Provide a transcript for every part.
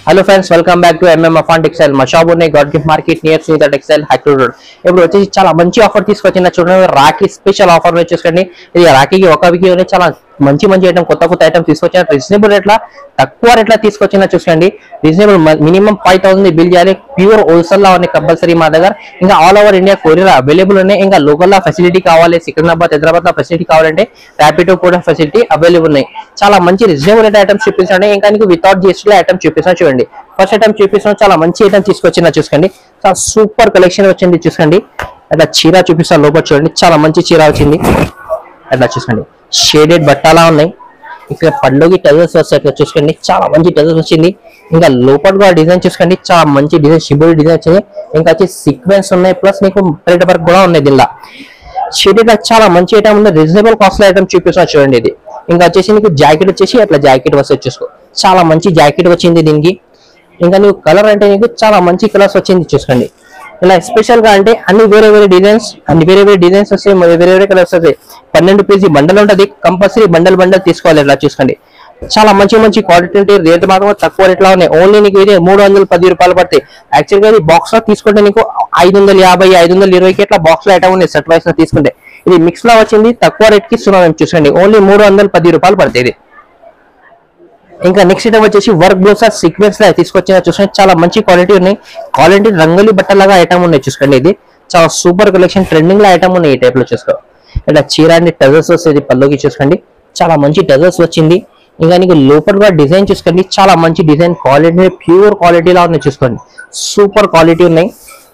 Hello friends welcome back to MM Afan textile మా shop ఉన్నాయి God gift market near Sunitha textile high court road ఇప్పుడు వచ్చేసి చాలా మంచి ఆఫర్ తీసుకొచ్చిన చూడండి రాఖీ స్పెషల్ ఆఫర్ వచ్చేసండి ఇది రాఖీకి ఒక వీక్ చాలా మంచి ఐటమ్ కొత్త ఐటమ్ తీసుకొచ్చిన రీజనబుల్ రేట్ల తక్కువ రేట్ల తీసుకొచ్చిన చూడండి రీజనబుల్ మినిమం 5000 బిల్ చేయాలి ప్యూర్ హోల్సేల్ లా ఉన్నాయి కంపల్సరీ మా దగ్గర ఇంకా all over India courier available ఉన్నాయి ఇంకా లోకల్ లా ఫెసిలిటీ కావాలి సికింద్రాబాద్ హైదరాబాద్ లా ఫెసిలిటీ కావాలంటే ర్యాపిడో కూడా ఫెసిలిటీ అవైలబుల్ ఉన్నాయి చాలా మంచి రీజనబుల్ రేట్ ఐటమ్స్ చూపించండి ఇంకా మీకు వితౌట్ జిఎస్టీ ఐటమ్ చూపిస్తాను చూడండి ఫస్ట్ ఐటమ్ చూపిస్తాను చాలా మంచి ఐటమ్ తీసుకొచ్చిన చూసుకోండి చాలా సూపర్ కలెక్షన్ వచ్చింది చూసుకోండి అట్లా చీర చూపిస్తాను లోపల చూడండి చాలా మంచి చీర వచ్చింది అట్లా చూసుకోండి షేడెడ్ బట్టలా ఉన్నాయి ఇక్కడ పళ్ళుకి టజల్స్ వస్తాయి అట్లా చూసుకోండి చాలా మంచి టజల్స్ వచ్చింది ఇంకా లోపల కూడా డిజైన్ చూసుకోండి చాలా మంచి డిజైన్ షిబోరి డిజైన్ వచ్చింది ఇంకా వచ్చి సీక్వెన్స్ ఉన్నాయి ప్లస్ మీకు థ్రెడ్ వర్క్ కూడా ఉన్నాయి దీనిలో షేడెడ్ చాలా మంచి ఐటమ్ ఉంది రీజనబుల్ కాస్ట్ ఐటమ్ చూపిస్తాను చూడండి ఇది ఇంకా వచ్చేసి నీకు జాకెట్ వచ్చేసి అట్లా జాకెట్ వస్తుంది చూసుకో చాలా మంచి జాకెట్ వచ్చింది దీనికి ఇంకా నీకు కలర్ అంటే నీకు చాలా మంచి కలర్స్ వచ్చింది చూసుకోండి ఇలా స్పెషల్ గా అంటే అన్ని వేరే డిజైన్స్ వస్తాయి వేరే కలర్స్ వస్తాయి 12 పీసీ బండల్ ఉంటుంది కంపల్సరీ బండల్ తీసుకోవాలి ఇలా చూసుకోండి చాలా మంచి క్వాలిటీ రేట్ మాత్రం తక్కువ రేట్ లో ఉన్నాయి ఓన్లీ నీకు ఇది 310 రూపాయలు పడతాయి యాక్చువల్ గా ఇది బాక్స్ లో తీసుకుంటే నీకు 550 520కి ఇట్లా బాక్స్ లో ఐటమ్ ఉంది సెట్ వైస్ లో తీసుకుంటే ఇది మిక్స్ లో వచ్చింది తక్కువ రేట్ కి ఇస్తున్నాం చూసుకోండి ఓన్లీ 310 రూపాయలు పడతాయి ఇది ఇంకా నెక్స్ట్ ఐటమ్ వచ్చేసి వర్క్ బ్లౌజ్ సీక్వెన్స్ లా తీసుకొచ్చిన చూసుకోండి చాలా మంచి క్వాలిటీ ఉన్నాయి క్వాలిటీ రంగోలీ బట్టలాగా ఐటమ్ ఉన్నాయి చూసుకోండి ఇది చాలా సూపర్ కలెక్షన్ ట్రెండింగ్ లో ఐటమ్ ఉన్నాయి ఈ టైప్ లో చూసుకో ఇట్లా చీర అండి టజల్స్ వస్తుంది పల్లోకి చూసుకోండి చాలా మంచి టజల్స్ వచ్చింది ఇంకా నీకు లోపల కూడా డిజైన్ చూసుకోండి చాలా మంచి డిజైన్ క్వాలిటీ ప్యూర్ క్వాలిటీలా ఉన్నాయి చూసుకోండి సూపర్ క్వాలిటీ ఉన్నాయి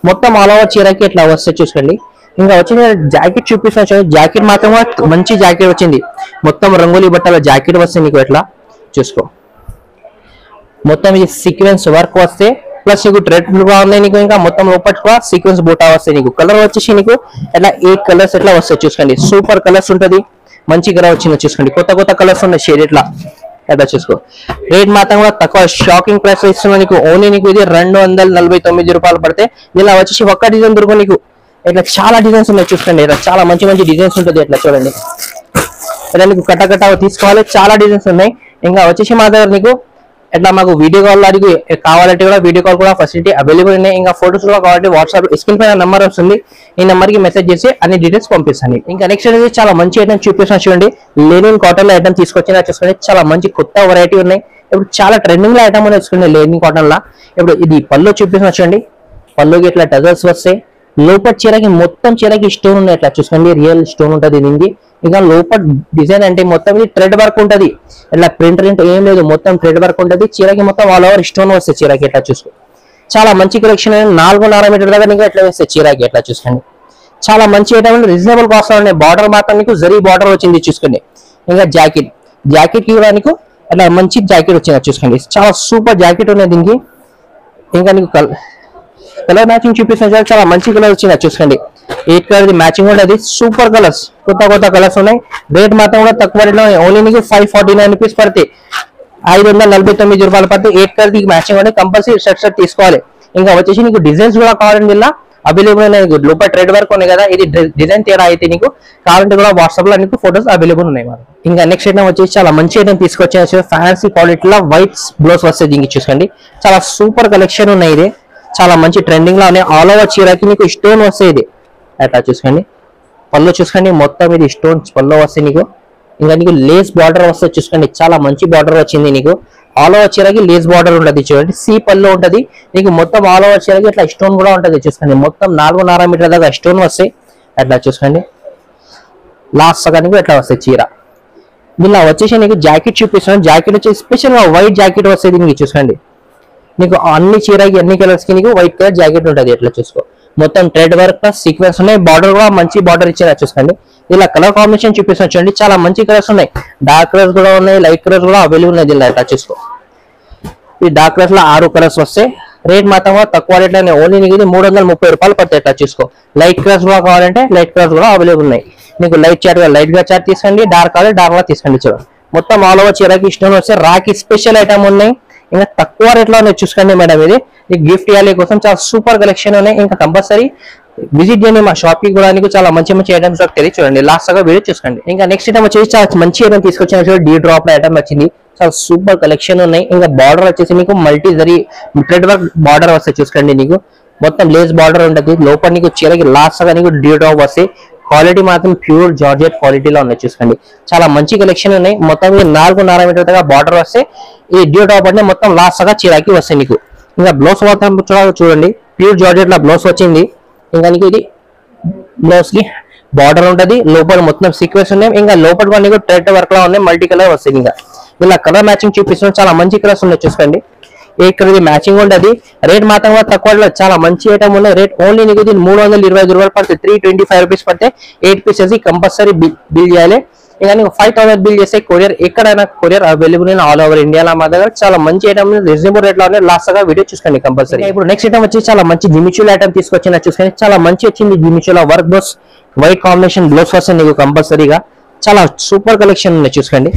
మొత్తం ఆల్ ఓవర్ చీరకి ఇట్లా వస్తాయి చూసుకోండి ఇంకా వచ్చిన జాకెట్ చూపిస్తున్నా జాకెట్ మాత్రం మంచి జాకెట్ వచ్చింది మొత్తం రంగోలీ బట్టల జాకెట్ వస్తుంది నీకు ఎట్లా చూసుకో మొత్తం ఇది సీక్వెన్స్ వర్క్ వస్తే ప్లస్ నీకు థ్రెడ్ కూడా ఉన్నాయి నీకు ఇంకా మొత్తం లోపల కూడా సీక్వెన్స్ బూటా వస్తాయి నీకు కలర్ వచ్చేసి నీకు ఎట్లా 8 కలర్స్ ఎట్లా వస్తాయి చూసుకోండి సూపర్ కలర్స్ ఉంటది మంచి కలర్ వచ్చింది చూసుకోండి కొత్త కలర్స్ ఉన్నాయి షేడ్ ఇట్లా ఎట్లా చూసుకో రేట్ మాత్రం కూడా తక్కువ షాకింగ్ ప్రైస్ ఇస్తున్నా నీకు ఓన్లీ నీకు ఇది 249 రూపాయలు పడితే ఇలా వచ్చేసి ఒక్క డిజైన్ దొరుకు నీకు ఇట్లా చాలా డిజైన్స్ ఉన్నాయి చూసుకోండి ఇట్లా చాలా మంచి డిజైన్స్ ఉంటుంది ఎట్లా చూడండి ఇలా నీకు కట్ట తీసుకోవాలి చాలా డిజైన్స్ ఉన్నాయి ఇంకా వచ్చేసి మా దగ్గర నీకు ఎట్లా మాకు వీడియో కాల్ అడిగి కావాలంటే కూడా వీడియో కాల్ కూడా ఫెసిలిటీ అవైలబుల్ ఉన్నాయి ఇంకా ఫోటోస్ కూడా కావాలంటే వాట్సాప్ స్క్రీన్ పైన నెంబర్ వస్తుంది ఈ నెంబర్ కి మెసేజ్ చేసి అన్ని డీటెయిల్స్ పంపిస్తాను ఇంకా నెక్స్ట్ అనేది చాలా మంచి ఐటమ్ చూపిస్తాను చూడండి లెనిన్ కాటన్ లో ఐటమ్ తీసుకొచ్చిన చూసుకోండి చాలా మంచి కొత్త వెరైటీ ఉన్నాయి ఇప్పుడు చాలా ట్రెండింగ్ లో ఐటమ్ ఉన్నాయి చూసుకోండి లెనిన్ కాటన్ లా ఇప్పుడు ఇది పళ్ళు చూపిస్తున్నా చూడండి పళ్ళుకి ఇట్లా టజల్స్ వస్తాయి లోపల చీరకి మొత్తం చీరకి స్టోన్ ఉన్నాయి ఇట్లా చూసుకోండి రియల్ స్టోన్ ఉంటుంది దీనికి ఇంకా లోపల డిజైన్ అంటే మొత్తం ఇది థ్రెడ్ వర్క్ ఉంటది ఇట్లా ప్రింట్ ఏం లేదు మొత్తం థ్రెడ్ వర్క్ ఉంటది చీరకి మొత్తం ఆల్ ఓవర్ స్టోన్ వస్తాయి చీరకి ఎట్లా చూసుకో చాలా మంచి కలెక్షన్ 4.5 మీటర్ దాకా నీకు ఎట్లా వేస్తాయి చీరకి ఎట్లా చూసుకోండి చాలా మంచి ఐటమ్ రీజనబుల్ కాస్ట్ ఉన్నాయి బార్డర్ మాత్రం నీకు జరీ బార్డర్ వచ్చింది చూసుకోండి ఇంకా జాకెట్ కి నీకు అట్లా మంచి జాకెట్ వచ్చింది చూసుకోండి చాలా సూపర్ జాకెట్ ఉన్నాయి దీనికి ఇంకా నీకు కలర్ మ్యాచింగ్ చూపిస్తున్నా చాలా మంచి కలర్ వచ్చింది చూసుకోండి 8 కలర్ మ్యాచింగ్ ఉంటుంది సూపర్ కలర్స్ కొత్త కలర్స్ ఉన్నాయి రేట్ మాత్రం కూడా తక్కువ రేట్లో ఓన్లీ నీకు 549 రూపీస్ పడతాయి 549 రూపాయలు పడతాయి 8 కలర్ మ్యాచింగ్ ఉంటే కంపల్సరీ సెట్ తీసుకోవాలి ఇంకా వచ్చేసి నీకు డిజైన్స్ కూడా కావాలండి ఇలా అవైలబుల్ ఉన్నాయి లోపల థ్రెడ్ వర్క్ ఉన్నాయి కదా ఇది డిజైన్ తేడా అయితే నీకు కావాలంటే కూడా వాట్సాప్ లో నీకు ఫోటోస్ అవైలబుల్ ఉన్నాయి మరి ఇంకా నెక్స్ట్ ఐటమ్ వచ్చేసి చాలా మంచి ఐటమ్ తీసుకొచ్చిన ఫ్యాన్సీ క్వాలిటీలో వైట్ బ్లౌజ్ వస్తాయి దీనికి చూసుకోండి చాలా సూపర్ కలెక్షన్ ఉన్నాయి ఇది చాలా మంచి ట్రెండింగ్ లో ఉన్నాయి ఆల్ ఓవర్ చీరకి నీకు స్టోన్ వస్తాయి ఇది అట్లా చూసుకోండి పళ్ళు చూసుకోండి మొత్తం ఇది స్టోన్స్ పళ్ళు వస్తాయి నీకు ఇంకా నీకు లేస్ బార్డర్ వస్తాయి చూసుకోండి చాలా మంచి బార్డర్ వచ్చింది నీకు ఆల్ ఓవర్ చీరకి లేస్ బార్డర్ ఉంటుంది చూడండి సి పళ్ళు ఉంటుంది నీకు మొత్తం ఆల్ ఓవర్ చీరకి ఇట్లా స్టోన్ కూడా ఉంటుంది చూసుకోండి మొత్తం 4.5 మీటర్ దాకా స్టోన్ వస్తాయి అట్లా చూసుకోండి లాస్ట్ సగానికి ఎట్లా వస్తాయి చీర ఇలా వచ్చేసి నీకు జాకెట్ చూపిస్తున్నాను జాకెట్ వచ్చేసి స్పెషల్ గా వైట్ జాకెట్ వస్తాయి దీనికి చూసుకోండి నీకు అన్ని చీరకి అన్ని కలర్స్ కి నీకు వైట్ కలర్ జాకెట్ ఉంటుంది ఎట్లా చూసుకో మొత్తం థ్రెడ్ వర్క్ ప్లస్ సీక్వెన్స్ ఉన్నాయి బార్డర్ కూడా మంచి బార్డర్ ఇచ్చారు చూసుకోండి ఇలా కలర్ కాంబినేషన్ చూపిస్తున్నా చూడండి చాలా మంచి కలర్స్ ఉన్నాయి డార్క్ కలర్స్ కూడా ఉన్నాయి లైట్ కలర్స్ కూడా అవైలబుల్ ఉన్నాయి దీనిలో ఎట్లా చూసుకో ఈ డార్క్ కలర్స్ లో 6 కలర్స్ వస్తాయి రేట్ మాత్రం తక్కువ రేట్ లో ఓన్లీ నీకు ఇది 330 రూపాయలు పడతాయి ఎట్లా చూసుకో లైట్ కలర్స్ కూడా కావాలంటే లైట్ కలర్స్ కూడా అవైలబుల్ ఉన్నాయి నీకు లైట్ గా చార్ట్ తీసుకోండి డార్క్ కావాలి డార్క్ గా తీసుకోండి చూడండి మొత్తం ఆల్ ఓవర్ చీరకి స్టోన్ వస్తే రాఖీ స్పెషల్ ఐటమ్ ఉన్నాయి ఇంకా తక్కువ రేట్ లో ఉన్నాయి చూసుకోండి మేడం. ఇది గిఫ్ట్ ఇవ్వాలి కోసం చాలా సూపర్ కలెక్షన్ ఉన్నాయి. ఇంకా కంపల్సరీ విజిట్ చేయండి మా షాప్ కి కూడా. చాలా మంచి మంచి ఐటమ్స్ దొరుకుతాయి చూడండి. లాస్ట్ గా వీడియో చూసుకోండి. ఇంకా నెక్స్ట్ ఐటమ్ వచ్చేసి చాలా మంచి ఐటమ్ తీసుకొచ్చిన డీ డ్రాప్ ఐటమ్ వచ్చింది. చాలా సూపర్ కలెక్షన్ ఉన్నాయి. ఇంకా బార్డర్ వచ్చేసి మీకు multi zari thread work border వస్తాయి చూసుకోండి. నీకు మొత్తం లేస్ బార్డర్ ఉంటుంది. లోపల నీకు చీరకి లాస్ట్ గా నీకు డీ డ్రాప్ వస్తాయి. క్వాలిటీ మాత్రం ప్యూర్ జార్జెట్ క్వాలిటీలో ఉన్నాయి చూసుకోండి. చాలా మంచి కలెక్షన్ ఉన్నాయి. మొత్తం 4.5 మీటర్ బార్డర్ వస్తే ఈ డీ డ్రాప్ అంటే మొత్తం లాస్ట్ గా చీరకి వస్తాయి నీకు. ఇంకా బ్లౌజ్ మాత్రం చూడండి ప్యూర్ జార్జెట్ లా బ్లౌజ్ వచ్చింది. ఇంకా నీకు ఇది బ్లౌజ్ కి బార్డర్ ఉంటది. లోపల మొత్తం సీక్వెన్స్ ఉన్నాయి. ఇంకా లోపల కూడా నీకు థ్రెడ్ వర్క్ లా ఉన్నాయి. మల్టీ కలర్ వస్తాయి. ఇంకా ఇలా కలర్ మ్యాచింగ్ చూపిస్తున్నాం. చాలా మంచి కలర్స్ ఉన్నాయి చూసుకోండి. ఇక్కడ ఇది మ్యాచింగ్ ఉంటది. రేట్ మాత్రం తక్కువ చాలా మంచి ఐటమ్ ఉన్నాయి. రేట్ ఓన్లీ నీకు 325 రూపాయలు పడితే 325 రూపీస్ పడితే 8 పీసెస్ కంపల్సరీ బిల్ చేయాలి. ఇంకా నీకు 5000 బిల్ చేస్తే కొరియర్ ఎక్కడైనా courier available all over India. మా దగ్గర చాలా మంచి ఐటమ్ రీజనబుల్ రేట్ లో ఉన్నాయి. లాస్ట్ గా వీడియో చూసుకోండి కంపల్సరీ. ఇప్పుడు నెక్స్ట్ ఐటమ్ వచ్చి చాలా మంచి జిమిచుల్ ఐటమ్ తీసుకొచ్చిన చూసుకోండి. చాలా మంచి వచ్చింది జిమిచుల్ work blouse white combination blouse వస్తుంది నీకు కంపల్సరీగా. చాలా సూపర్ కలెక్షన్ ఉన్నాయి చూసుకోండి.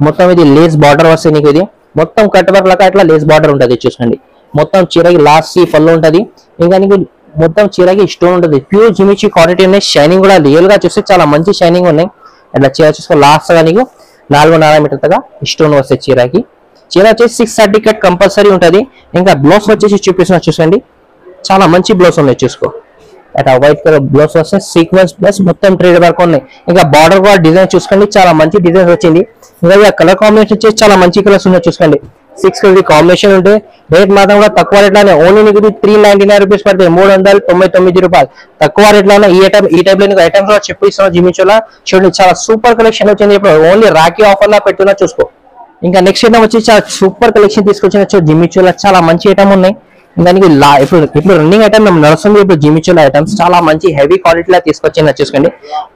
మొత్తం ఇది లేస్ బార్డర్ వస్తుంది నీకు. ఇది మొత్తం కట్ వర్క్ లాగా ఇట్లా లేస్ బార్డర్ ఉంటుంది చూసుకోండి. మొత్తం చీరకి లాస్ట్ పళ్ళు ఉంటది. ఇంకా నీకు మొత్తం చీరకి స్టోన్ ఉంటుంది. ప్యూర్ జిమిచి క్వాలిటీ ఉన్నాయి. షైనింగ్ కూడా రియల్ గా చూస్తే చాలా మంచి షైనింగ్ ఉన్నాయి. అట్లా చీర చూసుకో లాస్ట్ గా నీకు 4.5 మీటర్ స్టోన్ వస్తాయి చీరకి. చీర వచ్చేసి 630 కట్ కంపల్సరీ ఉంటది. ఇంకా బ్లౌజ్ వచ్చేసి చూపిస్తున్నా చూసుకోండి. చాలా మంచి బ్లౌజ్ ఉన్నాయి చూసుకో. అట్లా వైట్ కలర్ బ్లౌజ్ వస్తే సీక్వెన్స్ ప్లస్ మొత్తం థ్రెడ్ వర్క్ ఉన్నాయి. ఇంకా బార్డర్ కూడా డిజైన్ చూసుకోండి. చాలా మంచి డిజైన్ వచ్చింది. ఇంకా కలర్ కాంబినేషన్ వచ్చేసి చాలా మంచి కలర్స్ ఉన్నాయి చూసుకోండి. 6 కలర్ కాంబినేషన్ ఉంటే రేట్ మాత్రం కూడా తక్కువ రేట్ లోనే ఓన్లీ నీకు 399 రూపీస్ పడతాయి. 399 రూపాయలు తక్కువ రేట్ లోనే ఈ టైప్ లో ఐటమ్స్ కూడా చెప్పిస్తున్నాం జిమిచోలా. చూడండి చాలా సూపర్ కలెక్షన్ వచ్చింది. ఇప్పుడు ఓన్లీ రాఖీ ఆఫర్ లా పెట్టున్నా చూసుకో. ఇంకా నెక్స్ట్ ఐటమ్ వచ్చి చాలా సూపర్ కలెక్షన్ తీసుకొచ్చిన జిమిచోలా. చాలా మంచి ఐటమ్ ఉన్నాయి. దానికి ఇప్పుడు రన్నింగ్ ఐటమ్ మేము నడుస్తుంది. ఇప్పుడు జిమిచోలా ఐటమ్స్ చాలా మంచి హెవీ క్వాలిటీలో తీసుకొచ్చింది చూసుకోండి.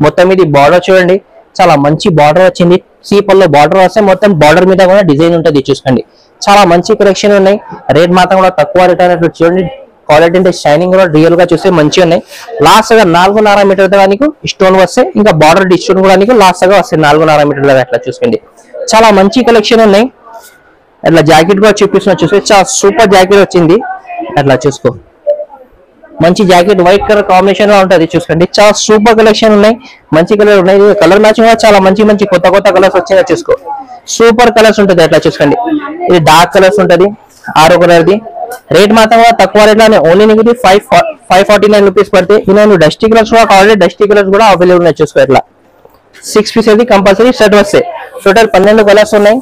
మొత్తం ఇది బార్డర్ చూడండి. చాలా మంచి బార్డర్ వచ్చింది. సీపల్లో బార్డర్ వస్తే మొత్తం బార్డర్ మీద కూడా డిజైన్ ఉంటుంది చూసుకోండి. చాలా మంచి కలెక్షన్ ఉన్నాయి. రేట్ మాత్రం కూడా తక్కువ రేట్ అయినట్టు చూడండి. క్వాలిటీ అంటే షైనింగ్ కూడా రియల్ గా చూస్తే మంచిగా ఉన్నాయి. లాస్ట్ గా 4.5 మీటర్ దాకా నీకు స్టోన్ వస్తే ఇంకా బార్డర్ డిస్టోన్ కూడా నీకు లాస్ట్ గా వస్తాయి 4.5 మీటర్ దాకా అట్లా చూసుకోండి. చాలా మంచి కలెక్షన్ ఉన్నాయి. అట్లా జాకెట్ కూడా చూపిస్తున్నా చూస్తే చాలా సూపర్ జాకెట్ వచ్చింది. అట్లా చూసుకో మంచి జాకెట్ వైట్ కలర్ కాంబినేషన్ లో ఉంటుంది చూసుకోండి. చాలా సూపర్ కలెక్షన్ ఉన్నాయి. మంచి కలర్ ఉన్నాయి. కలర్ మ్యాచింగ్ కూడా చాలా మంచి మంచి కొత్త కలర్స్ వచ్చినా చూసుకో. సూపర్ కలర్స్ ఉంటుంది అట్లా చూసుకోండి. ఇది డార్క్ కలర్స్ ఉంటుంది. 6 కలర్ది రేట్ మాత్రం కూడా తక్కువ రేట్ లోనే ఓన్లీ నీకు 549 రూపీస్ పడితే. ఇలా నువ్వు డస్టీ కలర్స్ కూడా కావాలి. డస్టీ కలర్స్ కూడా అవైలబుల్ ఉన్నాయి చూసుకో. ఇట్లా 6 పీసెస్ కంపల్సరీ సెట్ వస్తాయి. టోటల్ 12 కలర్స్ ఉన్నాయి.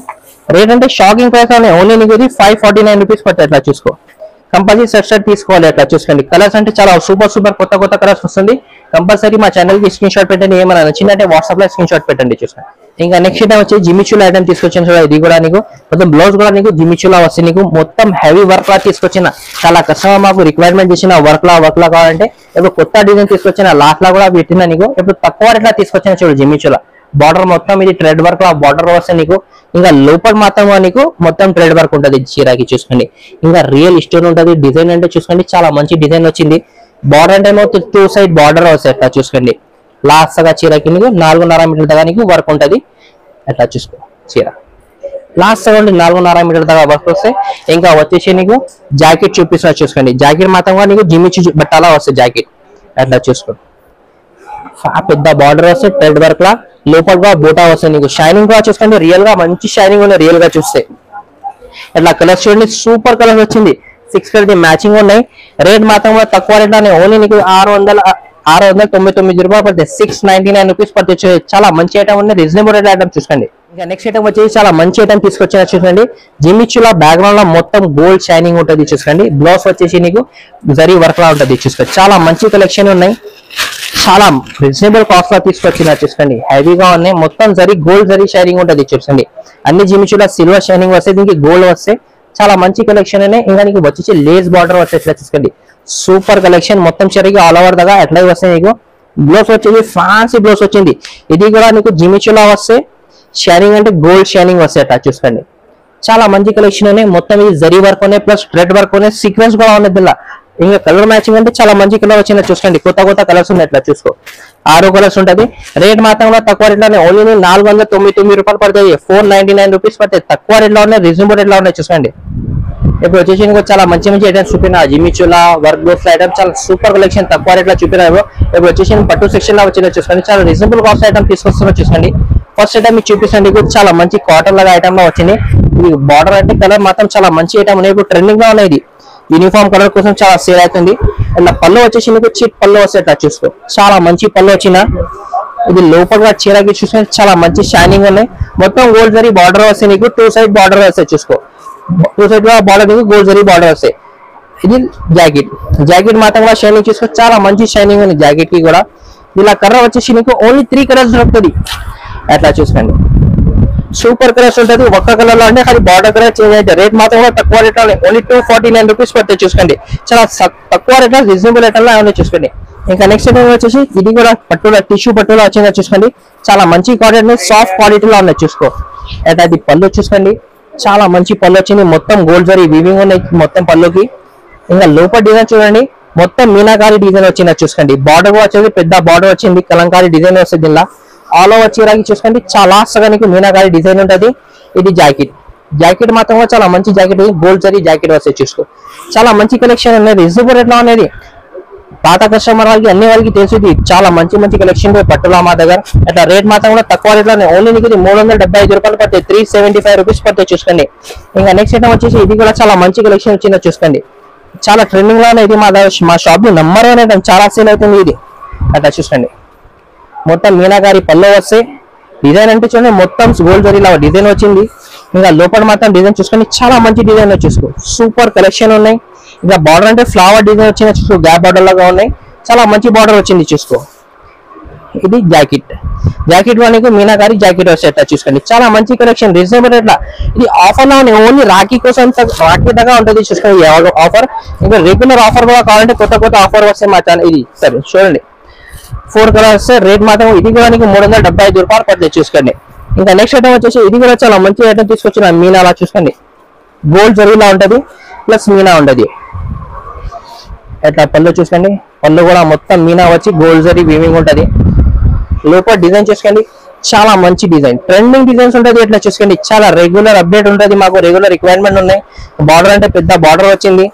రేట్ అంటే షాకింగ్ ప్రైస్ ఉన్నాయి. ఓన్లీ నీకు 549 రూపీస్ పడతాయి. అట్లా చూసుకో. కంపల్సరీ సెట్ తీసుకోవాలి. అట్లా చూసుకోండి. కలర్స్ అంటే చాలా సూపర్ కొత్త కలర్స్ వస్తుంది. కంపల్సరీ మా ఛానల్ కి స్క్రీన్ షాట్ పెట్టండి. ఏమైనా నచ్చిందంటే వాట్సాప్ లో స్క్రీన్ షాట్ పెట్టండి చూసుకోండి. ఇంకా నెక్స్ట్ ఐటమ్ వచ్చి జిమిచులా ఐటమ్ తీసుకొచ్చిన చూడ. ఇది కూడా నీకు మొత్తం బ్లౌజ్ కూడా నీకు జిమిచులా వస్తుంది. నీకు మొత్తం హెవీ వర్క్ లా తీసుకొచ్చిన. చాలా కస్టమర్ మాకు రిక్వైర్మెంట్ చేసిన వర్క్ లా కావాలంటే ఇప్పుడు కొత్త డిజైన్ తీసుకొచ్చిన లాస్ట్ లా కూడా పెట్టిన నీకు. ఇప్పుడు తక్కువ రేట్ లా తీసుకొచ్చిన చూడు జిమిచులా. బార్డర్ మొత్తం ఇది థ్రెడ్ వర్క్ లా బార్డర్ వస్తే నీకు. ఇంకా లోపల మాత్రం నీకు మొత్తం థ్రెడ్ వర్క్ ఉంటుంది చీరకి చూసుకోండి. ఇంకా రియల్ స్టోన్ ఉంటుంది. డిజైన్ అంటే చూసుకోండి చాలా మంచి డిజైన్ వచ్చింది. బార్డర్ అంటే 2 సైడ్ బార్డర్ వస్తాయి అట్లా చూసుకోండి. లాస్ట్ గా చీరకి నీకు 4.5 మీటర్ దాకా నీకు వర్క్ ఉంటుంది. అట్లా చూసుకో. చీర లాస్ట్ గా 4.5 మీటర్ దాకా వర్క్ వస్తాయి. ఇంకా వచ్చేసి నీకు జాకెట్ చూపిస్తున్నా చూసుకోండి. జాకెట్ మాత్రం కూడా నీకు జిమిచి బట్టాలా వస్తాయి జాకెట్. అట్లా చూసుకో. పెద్ద బార్డర్ వస్తే థ్రెడ్ వర్క్ లా లోపల కూడా బూటా వస్తాయి నీకు. షైనింగ్ కూడా చూసుకోండి. రియల్ గా మంచి షైనింగ్ ఉన్నాయి రియల్ గా చూస్తే. ఇట్లా కలర్స్ చూడండి. సూపర్ కలర్స్ వచ్చింది. 6 కలర్ మ్యాచింగ్ ఉన్నాయి. రేట్ మాత్రం కూడా తక్కువ రేట్ లోనే ఓన్లీ నీకు 699 రూపాయలు పడతాయి. 699 రూపీస్ పడితే. చాలా మంచి ఐటమ్ ఉన్నాయి. రీజనబుల్ రేట్ ఐటమ్ చూసుకోండి. ఇంకా నెక్స్ట్ ఐటమ్ వచ్చేసి చాలా మంచి ఐటమ్ తీసుకొచ్చిన చూసుకోండి. జిమిచులా బ్యాక్గ్రౌండ్ లో మొత్తం గోల్డ్ షైనింగ్ ఉంటుంది చూసుకోండి. బ్లౌజ్ వచ్చేసి నీకు జరీ వర్క్ లా ఉంటుంది చూసుకోండి. చాలా మంచి కలెక్షన్ ఉన్నాయి. చాలా రీజనబుల్ కాస్ట్ లో తీసుకొచ్చిన చూసుకోండి. హెవీగా ఉన్నాయి. మొత్తం జరీ గోల్డ్ జరీ షైనింగ్ ఉంటుంది చూసుకోండి. అన్ని జిమిచులా సిల్వర్ షైనింగ్ వస్తే దీనికి గోల్డ్ వస్తే. చాలా మంచి కలెక్షన్ ఉన్నాయి. ఇంకా నీకు వచ్చేసి లేస్ బార్డర్ వస్తే ఇట్లా చూసుకోండి. Super collection. మొత్తం చరిగి ఆల్ ఓవర్ దాకా ఎట్లా వస్తాయి నీకు. బ్లౌజ్ వచ్చేసి ఫ్యాన్సీ బ్లౌజ్ వచ్చింది. ఇది కూడా నీకు జిమిచులా వస్తే షైనింగ్ అంటే గోల్డ్ షైనింగ్ వస్తాయి అట్లా చూసుకోండి. చాలా మంచి కలెక్షన్ ఉన్నాయి. మొత్తం ఇది జరీ వర్క్ ఉన్నాయి ప్లస్ థ్రెడ్ వర్క్ ఉన్నాయి. సీక్వెన్స్ కూడా ఉన్నది. ఇంకా కలర్ మ్యాచింగ్ అంటే చాలా మంచి కలర్ వచ్చింది చూసుకోండి. కొత్త కొత్త కలర్స్ ఉన్నాయి. ఇట్లా చూసుకో 6 కలర్స్ ఉంటది. రేట్ మాత్రం తక్కువ రేట్ లోనే ఓన్లీ 499 రూపాయలు పడుతుంది. 499 రూపీస్ పడుతుంది. తక్కువ రేట్ లో ఉన్నాయి, రీజనబుల్ రేట్ లో ఉన్నాయి చూసుకోండి. ఇప్పుడు వచ్చేసి ఇంకో చాలా మంచి మంచి ఐటమ్స్ చూపిన జిమిచులా వర్క్ బ్లౌజ్ ఐటమ్ చాలా సూపర్ కలెక్షన్ తక్కువ రేట్ లో చూపినారు. ఇప్పుడు వచ్చేసి పట్టు సెక్షన్ లో వచ్చిందో చూసుకోండి. చాలా రీజనబుల్ కాస్ట్ ఐటమ్ తీసుకొస్తున్నా చూసుకోండి. ఫస్ట్ ఐటమ్ మీకు చూపిస్తుంది. చాలా మంచి కాటన్ లాగా ఐటమ్ లో వచ్చింది. ఇది బార్డర్ అంటే కలర్ మాత్రం చాలా మంచి ఐటమ్ ఉన్నాయి. ఇప్పుడు ట్రెండింగ్ గా ఉన్నాయి. యూనిఫామ్ కలర్ కోసం చాలా సేల్ అవుతుంది. ఇలా పళ్ళు వచ్చేసి మీకు చీప్ పళ్ళు వస్తే చూసుకో చాలా మంచి పళ్ళు వచ్చిన. ఇది లోపల చీరకి చూసుకొని చాలా మంచి షైనింగ్ ఉన్నాయి. మొత్తం గోల్డ్ జరీ బార్డర్ వస్తాయి. నీకు 2 సైడ్ బార్డర్ వస్తాయి చూసుకో. 2 సైడ్ బార్డర్ మీకు గోల్డ్ జరీ బార్డర్ వస్తాయి. ఇది జాకెట్ మాత్రం కూడా షైనింగ్ చూసుకో చాలా మంచి షైనింగ్ ఉంది జాకెట్ కి కూడా. ఇలా కలర్ వచ్చేసి నీకు ఓన్లీ 3 కలర్స్ దొరుకుతుంది. అట్లా చూసుకోండి. సూపర్ కలర్స్ ఉంటుంది. ఒక్క కలర్ లో అంటే అది బార్డర్ కలర్ చేంజ్ అయితే రేట్ మాత్రం కూడా తక్కువ రేట్ లో ఓన్లీ 249 రూపీస్ పడుతుంది చూసుకోండి. చాలా తక్కువ రేట్ లో రీజనబుల్ రేట్ లో ఏమైనా చూసుకోండి. ఇంకా నెక్స్ట్ ఐటమ్ వచ్చేసి ఇది కూడా పట్టులో టిష్యూ పట్టులో వచ్చిందో చూసుకోండి. చాలా మంచి క్వాలిటీ సాఫ్ట్ క్వాలిటీలో ఉన్నాయి చూసుకో. అయితే అది పళ్ళు చూసుకోండి. చాలా మంచి పళ్ళు వచ్చింది. మొత్తం గోల్డ్ జరీ వీవింగ్ ఉన్నాయి మొత్తం పళ్ళుకి. ఇంకా లోపల డిజైన్ చూడండి. మొత్తం మీనాకారి డిజైన్ వచ్చింది చూసుకోండి. బార్డర్ వచ్చేది పెద్ద బార్డర్ వచ్చింది. కలంకారీ డిజైన్ వస్తుంది. ఇలా ఆల్ ఓవర్ చీరకి చూసుకోండి. చాలా సగానికి మీనాకారి డిజైన్ ఉంటుంది. ఇది జాకెట్ మాత్రం చాలా మంచి జాకెట్. గోల్డ్ జరీ జాకెట్ వస్తే చూసుకో చాలా మంచి కలెక్షన్ ఉన్నాయి. రీజనబుల్ రేట్ లో అనేది పాత కస్టమర్ వాళ్ళకి అన్ని వాళ్ళకి తెలిసింది. చాలా మంచి మంచి కలెక్షన్ పట్టులా మా దగ్గర. అట్లా రేట్ మాత్రం కూడా తక్కువ రేట్ లోనే ఓన్లీ నీకు 375 రూపాయలు పడుతుంది. 375 రూపీస్ పడుతుంది చూసుకోండి. ఇంకా నెక్స్ట్ ఐటమ్ వచ్చేసి ఇది కూడా చాలా మంచి కలెక్షన్ వచ్చిందో చూసుకోండి. చాలా ట్రెండింగ్ లోనే ఇది మా షాప్ లో నెంబర్ 1 ఐటమ్. చాలా సేల్ అవుతుంది ఇది. అట్లా చూసుకోండి. మొత్తం మీనాకారి పళ్ళు వస్తాయి. డిజైన్ అంటే చూడండి మొత్తం గోల్డ్ జరీ లాగా డిజైన్ వచ్చింది. ఇంకా లోపల మాత్రం డిజైన్ చూసుకొని చాలా మంచి డిజైన్ చూసుకో సూపర్ కలెక్షన్ ఉన్నాయి. ఇంకా బార్డర్ అంటే ఫ్లవర్ డిజైన్ వచ్చింది చూసుకో. గ్యాప్ బార్డర్ లాగా ఉన్నాయి. చాలా మంచి బార్డర్ వచ్చింది చూసుకో. ఇది జాకెట్ వానికి మీనాకారి జాకెట్ వస్తాయి చూసుకోండి. చాలా మంచి కలెక్షన్ రీజనబుల్ రేట్. ఇది ఆఫర్ లో ఓన్లీ రాఖీ కోసం రాఖీ దాకా ఉంటుంది చూసుకోండి ఆఫర్. ఇంకా రెగ్యులర్ ఆఫర్ కూడా కావాలంటే కొత్త కొత్త ఆఫర్ వస్తాయి మా ఛానల్. ఇది సరే చూడండి 4 కలర్స్. రేట్ మాత్రం ఇది కూడా 375 రూపాయలు పడుతుంది చూసుకోండి. ఇంకా నెక్స్ట్ ఐటమ్ వచ్చేసి ఇది కూడా చాలా మంచి ఐటమ్ తీసుకొచ్చిన మీనా అలా చూసుకోండి. గోల్డ్ జరీలా ఉంటది ప్లస్ మీనా ఉంటది. ఎట్లా పళ్ళు చూసుకోండి. పళ్ళు కూడా మొత్తం మీనా వచ్చి గోల్డ్ జరీ వీవింగ్ ఉంటది. లోపల డిజైన్ చూసుకోండి. చాలా మంచి డిజైన్ ట్రెండింగ్ డిజైన్స్ ఉంటది. ఎట్లా చూసుకోండి. చాలా రెగ్యులర్ అప్డేట్ ఉంటది. మాకు రెగ్యులర్ రిక్వైర్మెంట్ ఉన్నాయి. బార్డర్ అంటే పెద్ద బార్డర్ వచ్చింది.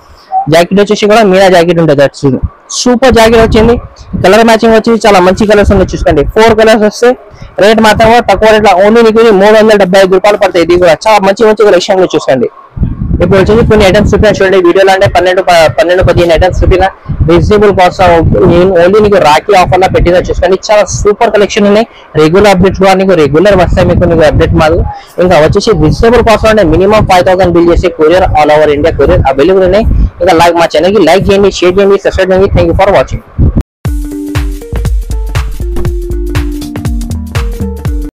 జాకెట్ వచ్చేసి కూడా మీనా జాకెట్ ఉంటుంది. సూపర్ జాకెట్ వచ్చింది. కలర్ మ్యాచింగ్ వచ్చి చాలా మంచి కలర్స్ ఉన్నాయి చూసుకోండి. 4 కలర్స్ వస్తే రేట్ మాత్రం తక్కువ రేట్ లో ఓన్లీ నీకు 375 రూపాయలు పడతాయి. ఇది కూడా చాలా మంచి మంచి కలెక్షన్ చూసుకోండి. ఇప్పుడు వచ్చేసి కొన్ని ఐటమ్స్ చూపినా చూడండి. వీడియోలో అంటే 12-15 ఐటమ్స్ చూపినా రీజనబుల్ కాస్ట్ ఓన్లీ నీకు రాఖీ ఆఫర్ లో పెట్టినా చూసుకోండి. చాలా సూపర్ కలెక్షన్ ఉన్నాయి. రెగ్యులర్ అప్డేట్స్ కూడా నీకు రెగ్యులర్ వస్తాయి మీకు అప్డేట్ మాకు. ఇంకా వచ్చేసి రీజనబుల్ కాస్ట్ అంటే మినిమం 5000 బిల్ చేసి courier all over India courier available ఉన్నాయి. ఇంకా మా ఛానల్ కి లైక్ చేయండి, షేర్ చేయండి, సబ్స్క్రైబ్ చేయండి. Thank you for watching.